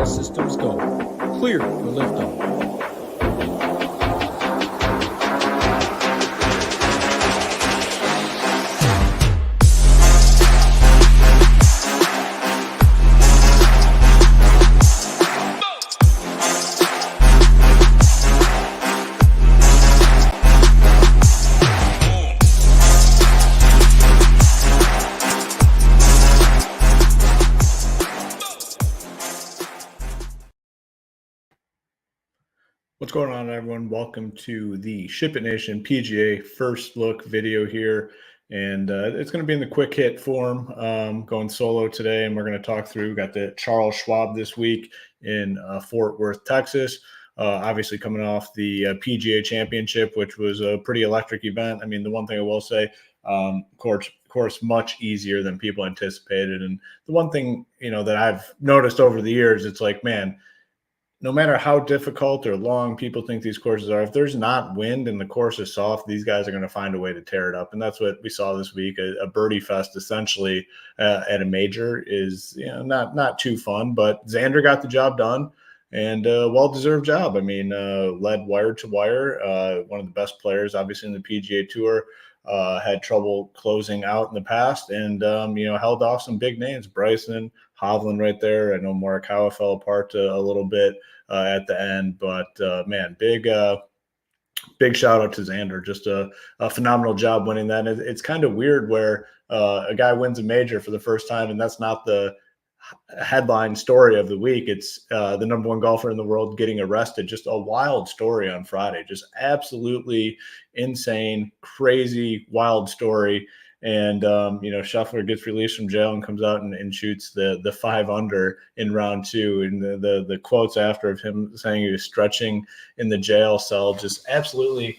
All systems go. Clear for liftoff. What's going on, everyone? Welcome to the SHIPIT Nation PGA First Look video here. And it's going to be in the quick hit form, going solo today. And we're going to talk through, we got the Charles Schwab this week in Fort Worth, Texas. Obviously coming off the PGA Championship, which was a pretty electric event. I mean, the one thing I will say, of course, much easier than people anticipated. And the one thing, that I've noticed over the years, it's like, man, no matter how difficult or long people think these courses are, if there's not wind and the course is soft, these guys are going to find a way to tear it up. And that's what we saw this week. A birdie fest essentially at a major is not too fun, but Xander got the job done and well-deserved job. I mean, led wire to wire, one of the best players, obviously, in the PGA Tour. Had trouble closing out in the past and, held off some big names. Bryson, Hovland right there. I know Morikawa fell apart a little bit at the end, but man, big shout out to Xander. Just a phenomenal job winning that. And it's kind of weird where a guy wins a major for the first time, and that's not the headline story of the week. It's the number one golfer in the world getting arrested. Just a wild story on Friday. Just absolutely insane, crazy, wild story. And, Scheffler gets released from jail and comes out and shoots the 5 under in round 2. And the quotes after of him saying he was stretching in the jail cell, just absolutely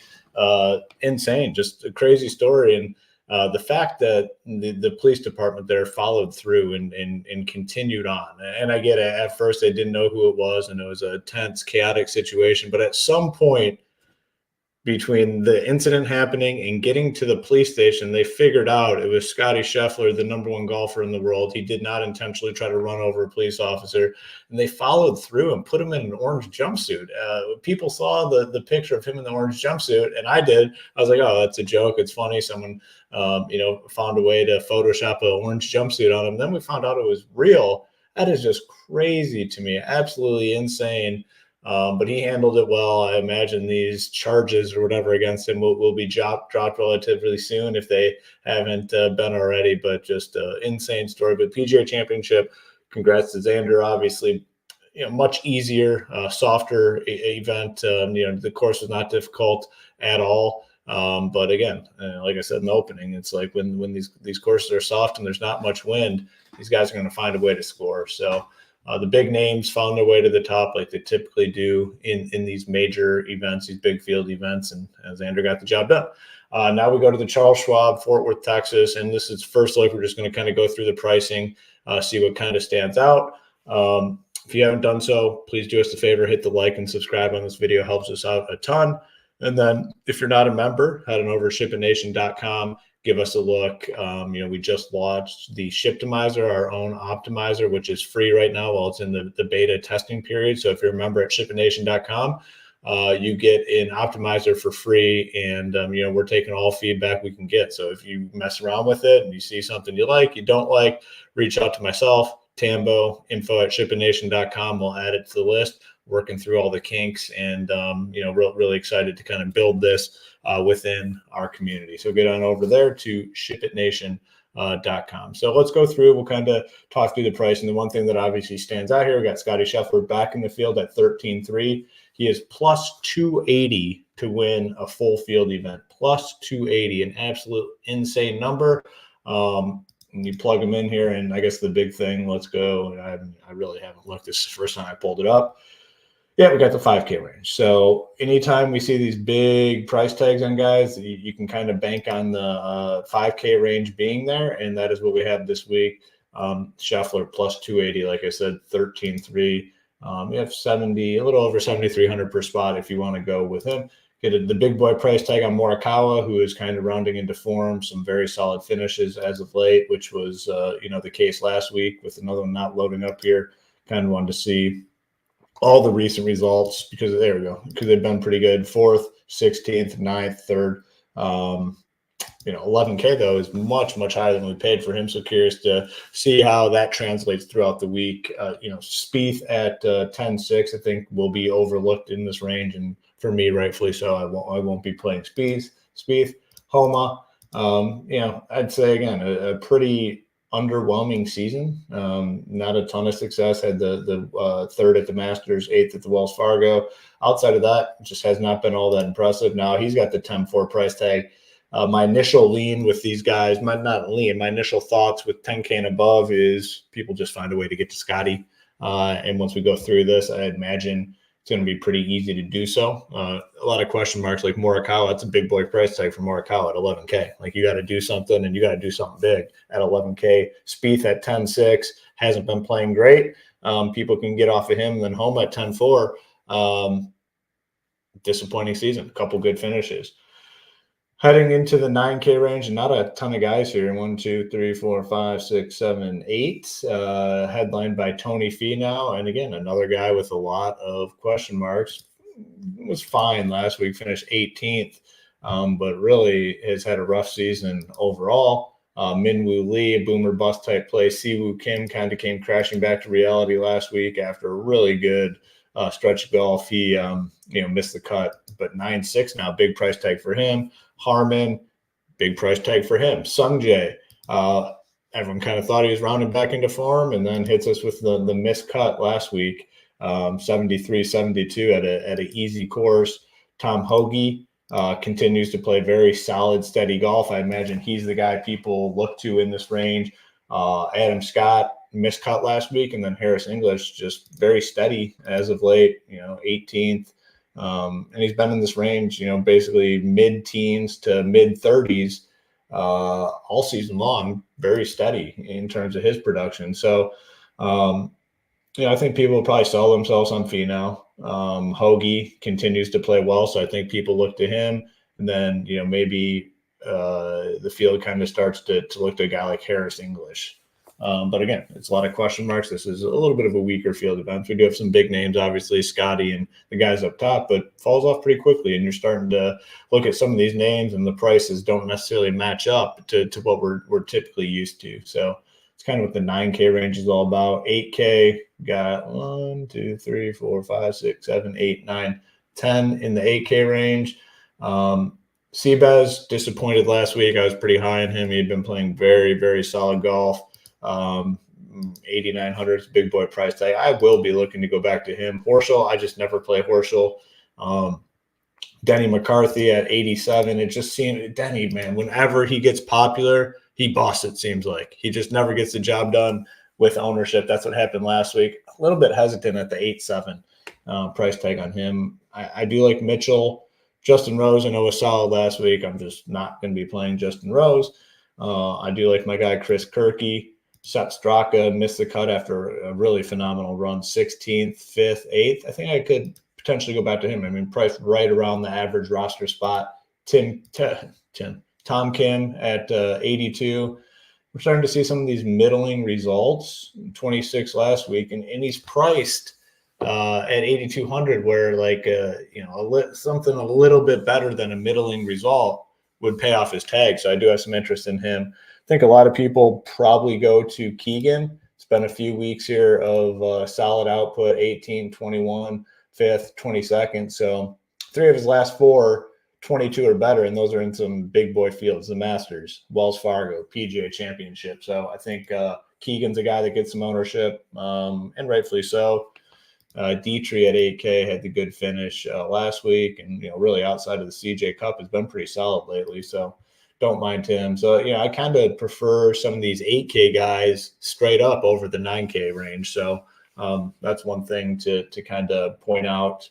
insane, just a crazy story. And the fact that the police department there followed through and continued on. And I get it. At first, they didn't know who it was, and it was a tense, chaotic situation. But at some point, between the incident happening and getting to the police station, they figured out it was Scottie Scheffler, the number one golfer in the world. He did not intentionally try to run over a police officer, and they followed through and put him in an orange jumpsuit. People saw the picture of him in the orange jumpsuit, and I did. I was like, oh, that's a joke. It's funny. Someone, found a way to Photoshop an orange jumpsuit on him. Then we found out it was real. That is just crazy to me. Absolutely insane. But he handled it well. I imagine these charges or whatever against him will be dropped relatively soon if they haven't been already. But just an insane story. But PGA Championship, congrats to Xander. Obviously, much easier, softer event. The course was not difficult at all. But again, like I said in the opening, it's like when these courses are soft and there's not much wind, these guys are going to find a way to score. So. The big names found their way to the top like they typically do in these major events, these big field events, and Xander got the job done. Now we go to the Charles Schwab, Fort Worth, Texas, and this is first look. We're just going to kind of go through the pricing, see what kind of stands out. If you haven't done so, please do us a favor, hit the like and subscribe on this video. Helps us out a ton. And then if you're not a member, head on over to ShipItNation.com. Give us a look. We just launched the Shiptimizer, our own optimizer, which is free right now while it's in the beta testing period. So if you're a member at ShipItNation.com, you get an optimizer for free. And, we're taking all feedback we can get. So if you mess around with it and you see something you like, you don't like, reach out to myself, Tambo, info@ShipItNation.com. We'll add it to the list, working through all the kinks, and really excited to kind of build this within our community. So get on over there to ShipItNation.com. So let's go through. We'll kind of talk through the price. And the one thing that obviously stands out here, we got Scottie Scheffler back in the field at 13-3. He is plus 280 to win a full field event. Plus 280, an absolute insane number. And you plug them in here, and I guess the big thing, let's go. I really haven't looked. This is the first time I pulled it up. Yeah, we got the 5K range. So anytime we see these big price tags on guys, you can kind of bank on the 5K range being there, and that is what we have this week. Scheffler plus 280, like I said, 13-3. You have a little over 7,300 per spot if you want to go with him. Get the big boy price tag on Morikawa, who is kind of rounding into form, some very solid finishes as of late, which was the case last week with another one not loading up here. Kind of wanted to see all the recent results, because there we go, because they've been pretty good. 4th, 16th, 9th, 3rd. 11K though is much, much higher than we paid for him. So curious to see how that translates throughout the week. Spieth at 10-6, I think will be overlooked in this range, and for me, rightfully so. I won't be playing Spieth, Homa. I'd say again a pretty underwhelming season. Not a ton of success. Had the 3rd at the Masters, 8th at the Wells Fargo. Outside of that, just has not been all that impressive. Now he's got the 10-4 price tag. My initial lean with these guys, my initial thoughts with 10K and above is people just find a way to get to Scotty. And once we go through this, I imagine it's going to be pretty easy to do so. A lot of question marks like Morikawa. That's a big boy price tag for Morikawa at 11K. Like you got to do something, and you got to do something big at 11K. Spieth at 10-6 hasn't been playing great. People can get off of him. And then Homa at 10-4. Disappointing season. A couple good finishes. Heading into the 9K range, and not a ton of guys here. 1, 2, 3, 4, 5, 6, 7, 8. Headlined by Tony Finau. And again, another guy with a lot of question marks. Was fine last week, finished 18th, but really has had a rough season overall. Minwoo Lee, a boomer bust type play. Siwoo Kim kind of came crashing back to reality last week after a really good stretch of golf. He missed the cut, but 9-6 now, big price tag for him. Harman, big price tag for him. Sungjae, everyone kind of thought he was rounding back into form, and then hits us with the missed cut last week. 73-72 at an easy course. Tom Hoagie continues to play very solid, steady golf. I imagine he's the guy people look to in this range. Adam Scott missed cut last week, and then Harris English just very steady as of late. 18th. And he's been in this range, basically mid-teens to mid-30s all season long, very steady in terms of his production. So, I think people will probably sell themselves on Finau. Hoagie continues to play well, so I think people look to him. And then, maybe the field kind of starts to look to a guy like Harris English. But again, it's a lot of question marks. This is a little bit of a weaker field event. We do have some big names, obviously, Scotty and the guys up top, but falls off pretty quickly. And you're starting to look at some of these names, and the prices don't necessarily match up to what we're typically used to. So it's kind of what the 9K range is all about. 8K, got 1, 2, 3, 4, 5, 6, 7, 8, 9, 10 in the 8K range. Seabass, disappointed last week. I was pretty high on him. He'd been playing very, very solid golf. 8,900 is a big boy price tag. I will be looking to go back to him. Horschel, I just never play Horschel. Denny McCarthy at 87. It just seemed Denny, man, whenever he gets popular, he busts, it seems like. He just never gets the job done with ownership. That's what happened last week. A little bit hesitant at the 8.7 price tag on him. I do like Mitchell. Justin Rose, I know, was solid last week. I'm just not going to be playing Justin Rose. I do like my guy Chris Kirky. Sepp Straka missed the cut after a really phenomenal run, 16th, 5th, 8th. I think I could potentially go back to him. I mean, priced right around the average roster spot. Tom Kim at 82. We're starting to see some of these middling results. 26 last week, and he's priced at 8,200, where something a little bit better than a middling result would pay off his tag. So I do have some interest in him. I think a lot of people probably go to Keegan. It's been a few weeks here of solid output, 18, 21, 5th, 22nd. So 3 of his last 4, 22 or better, and those are in some big boy fields, the Masters, Wells Fargo, PGA Championship. So I think Keegan's a guy that gets some ownership, and rightfully so. Dietrich at 8K had the good finish last week, and really outside of the CJ Cup has been pretty solid lately. So don't mind him. So I kind of prefer some of these 8K guys straight up over the 9K range. So that's one thing to kind of point out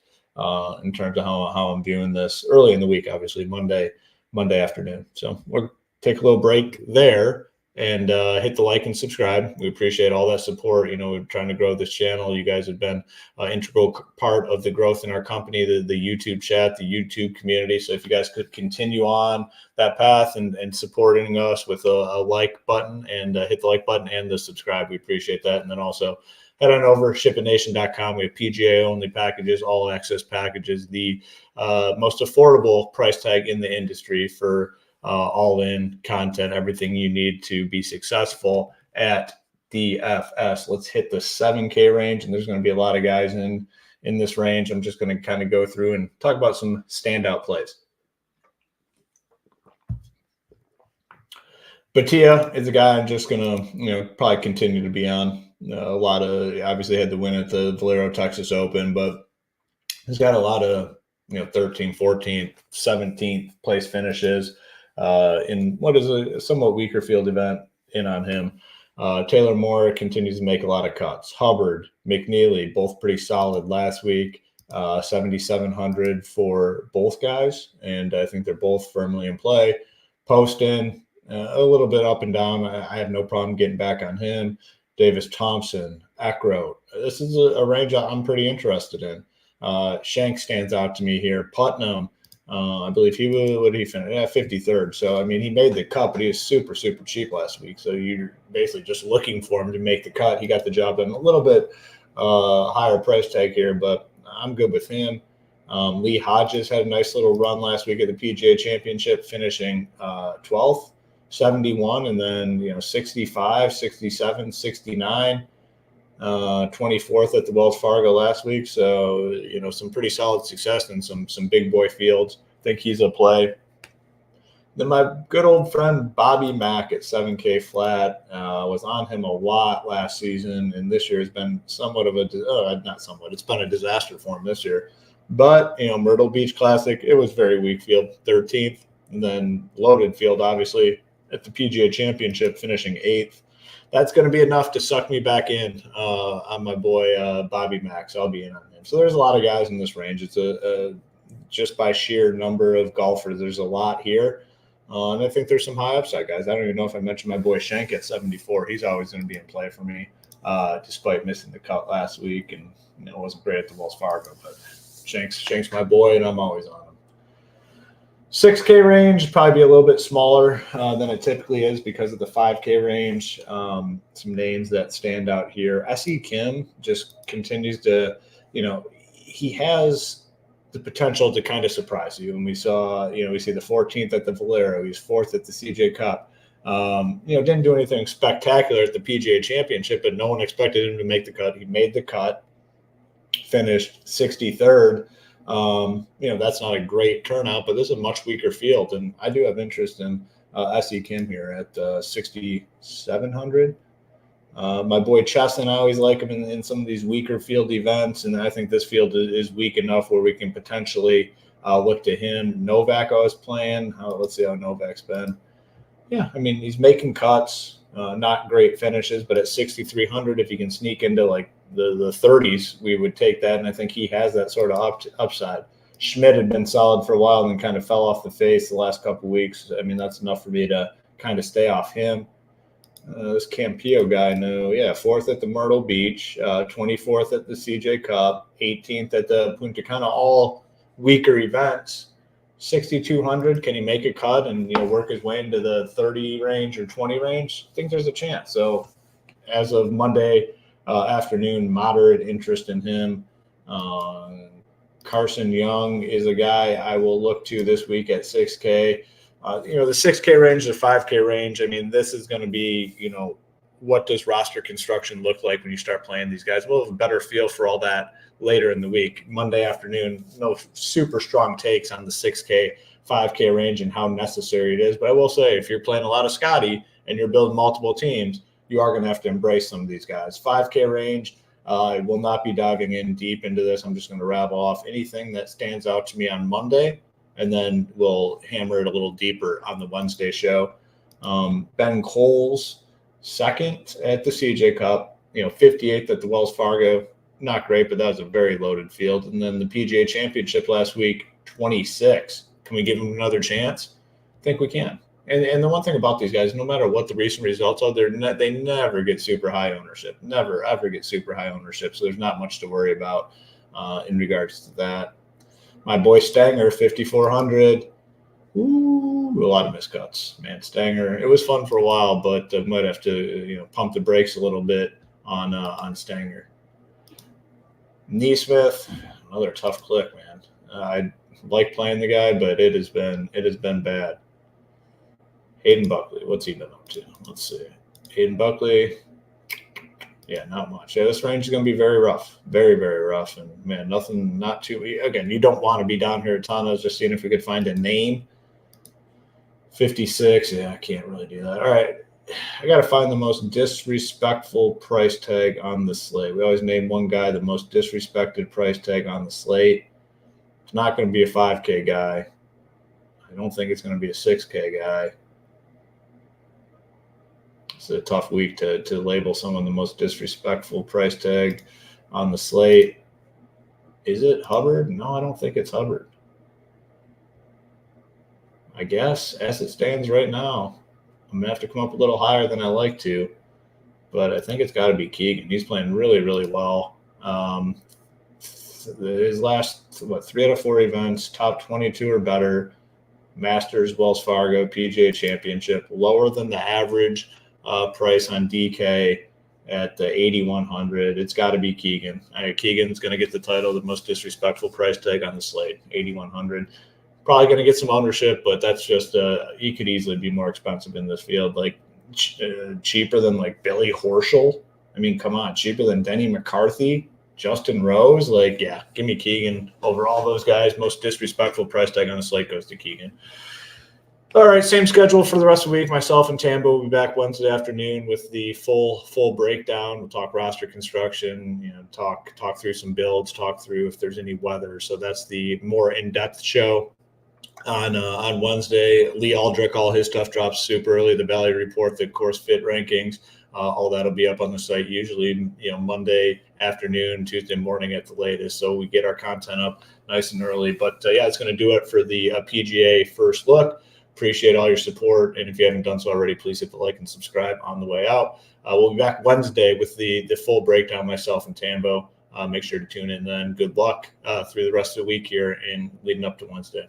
in terms of how I'm viewing this early in the week. Obviously Monday afternoon. So we'll take a little break there. and hit the like and subscribe. We appreciate all that support. We're trying to grow this channel. You guys have been an integral part of the growth in our company, the YouTube chat, the YouTube community. So if you guys could continue on that path and supporting us with a like button and hit the like button and the subscribe, we appreciate that. And then also head on over to SHIPITNation.com. We have PGA only packages, all access packages, the most affordable price tag in the industry for all-in content, everything you need to be successful at DFS. Let's hit the 7K range, and there's going to be a lot of guys in this range. I'm just going to kind of go through and talk about some standout plays. Batia is a guy I'm just going to, probably continue to be on. A lot of, obviously had the win at the Valero Texas Open, but he's got a lot of, 13th, 14th, 17th place finishes in what is a somewhat weaker field event in on him. Taylor Moore continues to make a lot of cuts. Hubbard, McNeely, both pretty solid last week. 7,700 for both guys, and I think they're both firmly in play. Poston, a little bit up and down. I have no problem getting back on him. Davis Thompson, Eckroat. This is a range I'm pretty interested in. Shank stands out to me here. Putnam, I believe what did he finish? Yeah, 53rd. So, I mean, he made the cut, but he was super, super cheap last week. So you're basically just looking for him to make the cut. He got the job done. A little bit higher price tag here, but I'm good with him. Lee Hodges had a nice little run last week at the PGA Championship, finishing 12th, 71, and then, 65, 67, 69. 24th at the Wells Fargo last week. So, some pretty solid success in some big boy fields. I think he's a play. Then my good old friend Bobby Mack at 7K flat, was on him a lot last season, and this year has been somewhat of it's been a disaster for him this year. But, Myrtle Beach Classic, it was very weak field, 13th, and then loaded field, obviously, at the PGA Championship, finishing 8th. That's going to be enough to suck me back in on my boy Bobby Mack. So I'll be in on him. So there's a lot of guys in this range. It's just by sheer number of golfers, there's a lot here. And I think there's some high upside guys. I don't even know if I mentioned my boy Shank at 74. He's always going to be in play for me, despite missing the cut last week. And it wasn't great at the Wells Fargo. But Shank's my boy, and I'm always on him. 6K range probably be a little bit smaller than it typically is because of the 5K range. Some names that stand out here. S.E. Kim just continues to, he has the potential to kind of surprise you. And we saw, we see the 14th at the Valero. He's 4th at the CJ Cup. Didn't do anything spectacular at the PGA Championship, but no one expected him to make the cut. He made the cut, finished 63rd. That's not a great turnout, but this is a much weaker field, and I do have interest in S.E. Kim here at 6,700. My boy Chesson, I always like him in some of these weaker field events, and I think this field is weak enough where we can potentially look to him. Novak I was playing. Let's see how Novak's been. Yeah, I mean, he's making cuts, not great finishes, but at 6,300, if he can sneak into like the 30s, we would take that, and I think he has that sort of upside. Schmidt had been solid for a while and then kind of fell off the face the last couple of weeks. I mean, that's enough for me to kind of stay off him. This Campillo guy, 4th at the Myrtle Beach, 24th at the CJ Cup, 18th at the Punta Cana, all weaker events. 6,200, can he make a cut and work his way into the 30 range or 20 range? I think there's a chance. So as of Monday afternoon, moderate interest in him. Carson Young is a guy I will look to this week at 6K. The 6K range, the 5K range, I mean, this is going to be, what does roster construction look like when you start playing these guys? We'll have a better feel for all that later in the week. Monday afternoon, no super strong takes on the 6K, 5K range and how necessary it is. But I will say, if you're playing a lot of Scotty and you're building multiple teams, you are going to have to embrace some of these guys. 5K range, I will not be diving in deep into this. I'm just going to rattle off anything that stands out to me on Monday, and then we'll hammer it a little deeper on the Wednesday show. Ben Coles, 2nd at the CJ Cup, 58th at the Wells Fargo. Not great, but that was a very loaded field. And then the PGA Championship last week, 26. Can we give him another chance? I think we can. And the one thing about these guys, no matter what the recent results are, they never get super high ownership. Never, ever get super high ownership. So there's not much to worry about in regards to that. My boy Stanger, 5,400. Ooh, a lot of miscuts, man. Stanger, it was fun for a while, but might have to pump the brakes a little bit on Stanger. Neesmith, another tough click, man. I like playing the guy, but it has been bad. Hayden Buckley, what's he been up to? Let's see. Hayden Buckley, yeah, not much. Yeah, this range is going to be very rough, very, very rough. And, man, nothing, not too – again, you don't want to be down here a ton. I was just seeing if we could find a name. 56, yeah, I can't really do that. All right, I got to find the most disrespectful price tag on the slate. We always name one guy the most disrespected price tag on the slate. It's not going to be a 5K guy. I don't think it's going to be a 6K guy. It's a tough week to label someone the most disrespectful price tag on the slate. Is it Hubbard? No, I don't think it's Hubbard. I guess as it stands right now, I'm going to have to come up a little higher than I like to, but I think it's got to be Keegan. He's playing really, really well. His last, 3 out of 4 events, top 22 or better, Masters, Wells Fargo, PGA Championship, lower than the average price on DK at the 8,100. It's got to be Keegan. Keegan's going to get the title, the most disrespectful price tag on the slate, 8,100. Probably going to get some ownership, but that's just he could easily be more expensive in this field, like cheaper than like Billy Horschel. I mean, come on, cheaper than Denny McCarthy, Justin Rose. Like, yeah, give me Keegan over all those guys. Most disrespectful price tag on the slate goes to Keegan. All right, same schedule for the rest of the week. Myself and Tambo will be back Wednesday afternoon with the full breakdown. We'll talk roster construction, talk through some builds, talk through if there's any weather. So that's the more in-depth show on Wednesday. Lee Aldrich, all his stuff drops super early. The Valley Report, the course fit rankings, all that'll be up on the site usually, Monday afternoon, Tuesday morning at the latest. So we get our content up nice and early. But yeah, it's going to do it for the PGA First Look. Appreciate all your support. And if you haven't done so already, please hit the like and subscribe on the way out. We'll be back Wednesday with the full breakdown, myself and Tambo. Make sure to tune in then. Good luck through the rest of the week here and leading up to Wednesday.